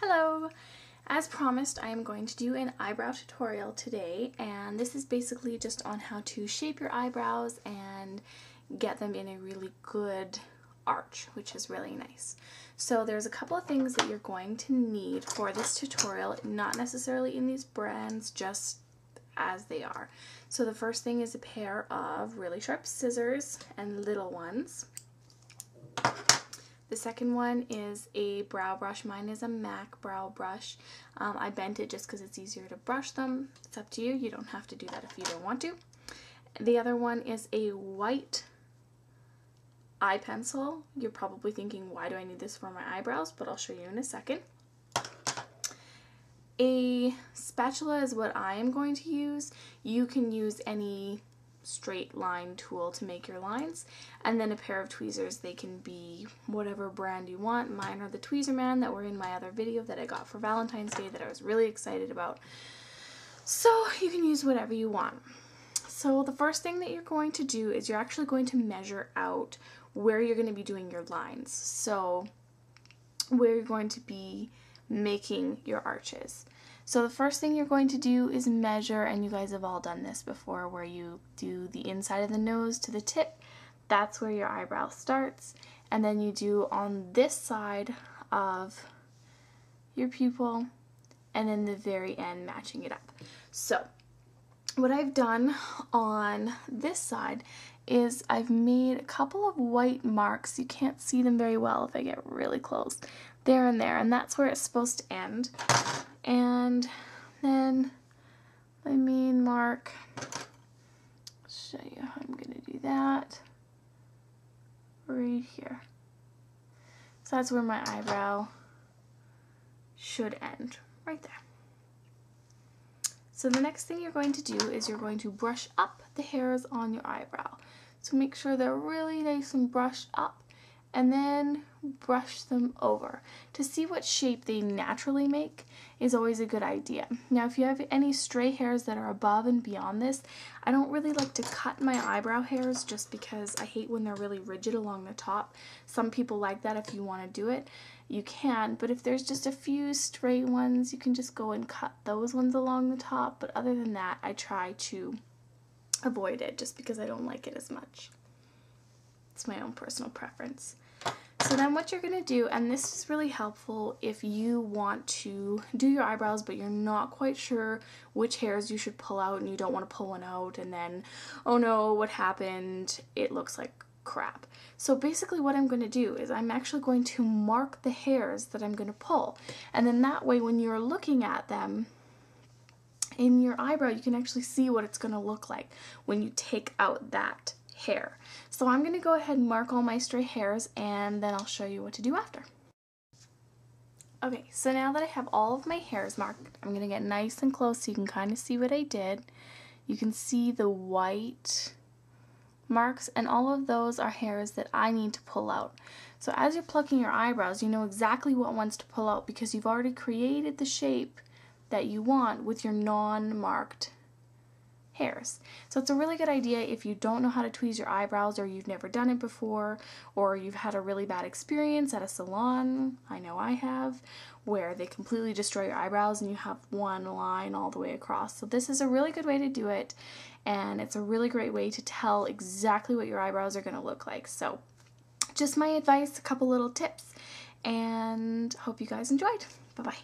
Hello! As promised, I am going to do an eyebrow tutorial today, and this is basically just on how to shape your eyebrows and get them in a really good arch, which is really nice. So there's a couple of things that you're going to need for this tutorial, not necessarily in these brands, just as they are. So the first thing is a pair of really sharp scissors and little ones. The second one is a brow brush. Mine is a M.A.C brow brush. I bent it just because it's easier to brush them. It's up to you. You don't have to do that if you don't want to. The other one is a white eye pencil. You're probably thinking, why do I need this for my eyebrows? But I'll show you in a second. A spatula is what I am going to use. You can use any straight line tool to make your lines, and then a pair of tweezers. They can be whatever brand you want. Mine are the Tweezer Man that were in my other video that I got for Valentine's Day that I was really excited about. So you can use whatever you want. So the first thing that you're going to do is you're actually going to measure out where you're going to be doing your lines. So where you're going to be making your arches. So the first thing you're going to do is measure, and you guys have all done this before, where you do the inside of the nose to the tip. That's where your eyebrow starts, and then you do on this side of your pupil, and then the very end matching it up. So what I've done on this side is I've made a couple of white marks. You can't see them very well if I get really close. There and there, and that's where it's supposed to end. And then my main mark, I'll show you how I'm going to do that, right here. So that's where my eyebrow should end, right there. So the next thing you're going to do is you're going to brush up the hairs on your eyebrow. So make sure they're really nice and brushed up, and then brush them over. To see what shape they naturally make is always a good idea. Now if you have any stray hairs that are above and beyond this, I don't really like to cut my eyebrow hairs just because I hate when they're really rigid along the top. Some people like that. If you want to do it, you can, but if there's just a few stray ones, you can just go and cut those ones along the top. But other than that, I try to avoid it just because I don't like it as much. It's my own personal preference. So then what you're going to do, and this is really helpful if you want to do your eyebrows but you're not quite sure which hairs you should pull out, and you don't want to pull one out and then, oh no, what happened? It looks like crap. So basically what I'm going to do is I'm actually going to mark the hairs that I'm going to pull, and then that way when you're looking at them in your eyebrow, you can actually see what it's going to look like when you take out that hair. So I'm going to go ahead and mark all my stray hairs, and then I'll show you what to do after. Okay, so now that I have all of my hairs marked, I'm going to get nice and close so you can kind of see what I did. You can see the white marks, and all of those are hairs that I need to pull out. So as you're plucking your eyebrows, you know exactly what ones to pull out because you've already created the shape that you want with your non-marked hairs. So it's a really good idea if you don't know how to tweeze your eyebrows, or you've never done it before, or you've had a really bad experience at a salon, I know I have, where they completely destroy your eyebrows and you have one line all the way across. So this is a really good way to do it, and it's a really great way to tell exactly what your eyebrows are going to look like. So just my advice, a couple little tips, and hope you guys enjoyed. Bye-bye.